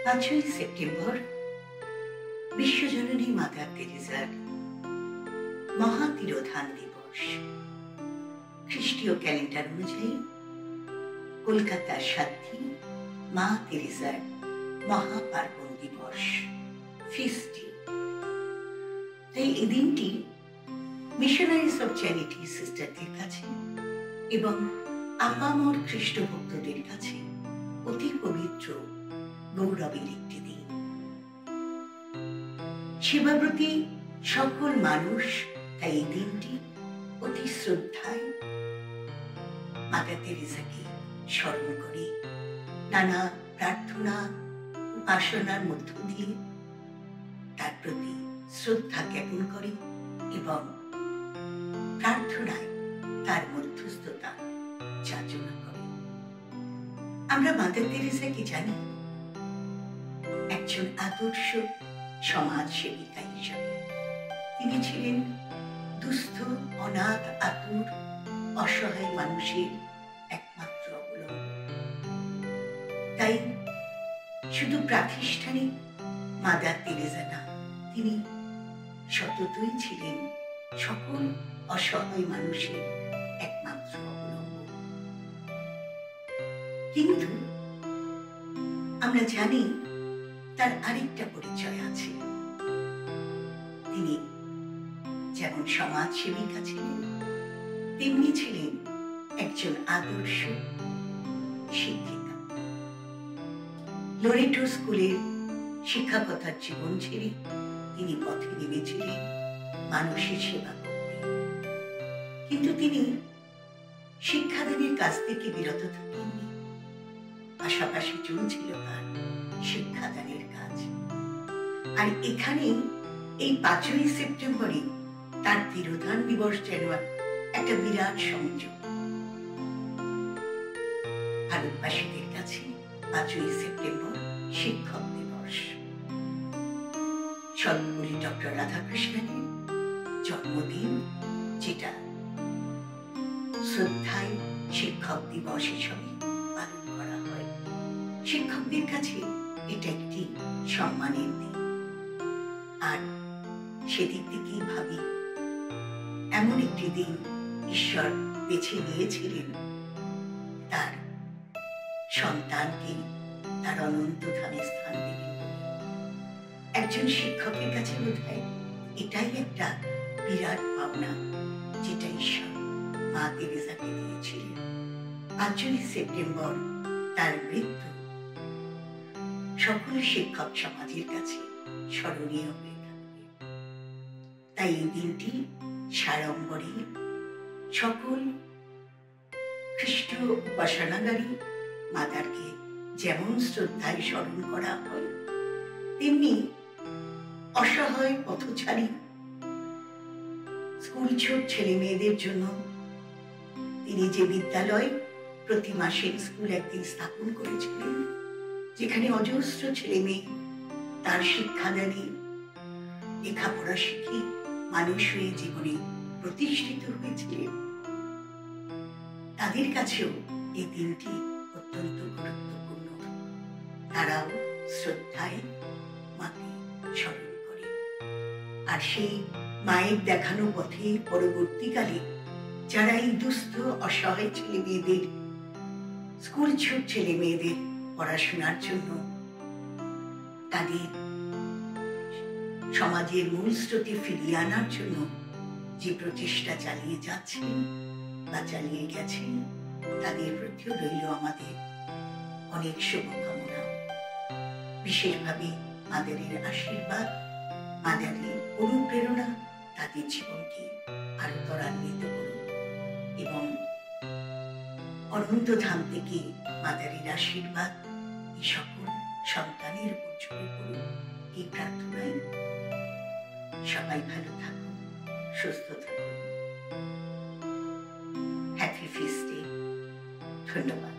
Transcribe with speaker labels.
Speaker 1: 5ই September বিশ্বজননী মাতা তেরেসার মহাতিরোধান দিবস। খ্রিস্টীয় ক্যালেন্ডার অনুযায়ী কলকাতার সাধ্যী মা তেরেসার মহাপার্বণ দিবস, ফিস্টি। তাই এই দিনটি মিশনারিজ অফ চ্যারিটি সিস্টারদের কাছে এবং আপামর খ্রিস্ট ভক্তদের কাছে অতি পবিত্র গৌরবের একটি দিন। সেবাব্রতী সকল মানুষ তাই এই দিনটি অতি শ্রদ্ধায় মাতা তেরেসাকে স্মরণ করে নানা প্রার্থনা উপাসনার মধ্য দিয়ে তার প্রতি শ্রদ্ধা জ্ঞাপন করে এবং প্রার্থনায় তার মধ্যস্থতা যাচনা করে। আমরা মাতা তেরেসাকে জানি একজন আদর্শ সমাজ সেবিকা হিসাবে। তিনি ছিলেন দুস্থ, অনাথ, আতুর, অসহায় মানুষের একমাত্র অবলম্বন। তাই শুধু প্রাতিষ্ঠানিক মাদার তেরেসা না, তিনি সততই ছিলেন সকল অসহায় মানুষের একমাত্র অবলম্বন। কিন্তু আমরা জানি তার আরেকটা পরিচয় আছে। তিনি যেমন সমাজ সেবিকা ছিলেন, তেমনি ছিলেন একজন আদর্শ শিক্ষিকা। লোরেটো স্কুলের শিক্ষকতার জীবন ছেড়ে তিনি পথে নেমেছিলেন মানুষের সেবা করতে। কিন্তু তিনি শিক্ষাদানের কাজ থেকে বিরত থাকেননি, পাশাপাশি চলছিল তার শিক্ষাদানের কাজ। আর এখানেই এই 5ই সেপ্টেম্বরে তার তিরোধান দিবস যেন একটা বিরাট সংযোগ। ভারতবাসীদের কাছে 5ই সেপ্টেম্বর শিক্ষক দিবস। সর্বোপরি ডক্টর রাধাকৃষ্ণনের জন্মদিন, যেটা শ্রদ্ধায় শিক্ষক দিবস হিসেবে পালন করা হয়। শিক্ষকদের কাছে এটা একটি সম্মানের দিন। আর সেদিক থেকেই ভাবি, এমন একটি দিন ঈশ্বর বেছে নিয়েছিলেন তার সন্তানকে তার অনন্ত ধামে স্থান দেবেন। একজন শিক্ষকের কাছে বোধহয় এটাই একটা বিরাট পাওনা, যেটা ঈশ্বর মা তেরেসাকে দিয়েছিলেন। 5ই সেপ্টেম্বর তার মৃত্যু সকল শিক্ষক সমাজের কাছে স্মরণীয় হয়ে থাকবে। তাই এই দিনটি সাড়ম্বরে সকল খ্রিস্ট উপাসনাকারী মাতারকে যেমন শ্রদ্ধায় স্মরণ করা হয়, তেমনি অসহায় পথচারী স্কুল ছোট ছেলে মেয়েদের জন্য তিনি যে বিদ্যালয় প্রতি মাসের স্কুল একদিন স্থাপন করেছিলেন, যেখানে অজস্র ছেলে মেয়ে তার শিক্ষাদানে লেখাপড়া শিখে মানুষ হয়ে জীবনে প্রতিষ্ঠিত হয়েছিলেন, তাদের কাছেও এই দিনটি অত্যন্ত গুরুত্বপূর্ণ। তারাও শ্রদ্ধায় মাকে স্মরণ করে। আর সেই মায়ের দেখানো পথে পরবর্তীকালে যারা এই দুস্থ অসহায় ছেলে মেয়েদের, স্কুল ছোট ছেলে মেয়েদের পড়াশোনার জন্য তাদের সমাজের মূল স্রোতে ফিরিয়ে আনার জন্য যে প্রচেষ্টা চালিয়ে যাচ্ছেন বা চালিয়ে গেছেন, তাদের প্রতিও রইল আমাদের অনেক শুভকামনা। বিশেষভাবে মাদারের আশীর্বাদ, মাদারের অনুপ্রেরণা তাদের জীবনকে আরো ত্বরান্বিত করুন এবং অনন্ত ধাম থেকে মাদারের আশীর্বাদ এই সকল সন্তানের উপর ঝরে পড়ুন, এই প্রার্থনায় সবাই ভালো থাকুন, সুস্থ থাকুন। Happy feast day. ধন্যবাদ।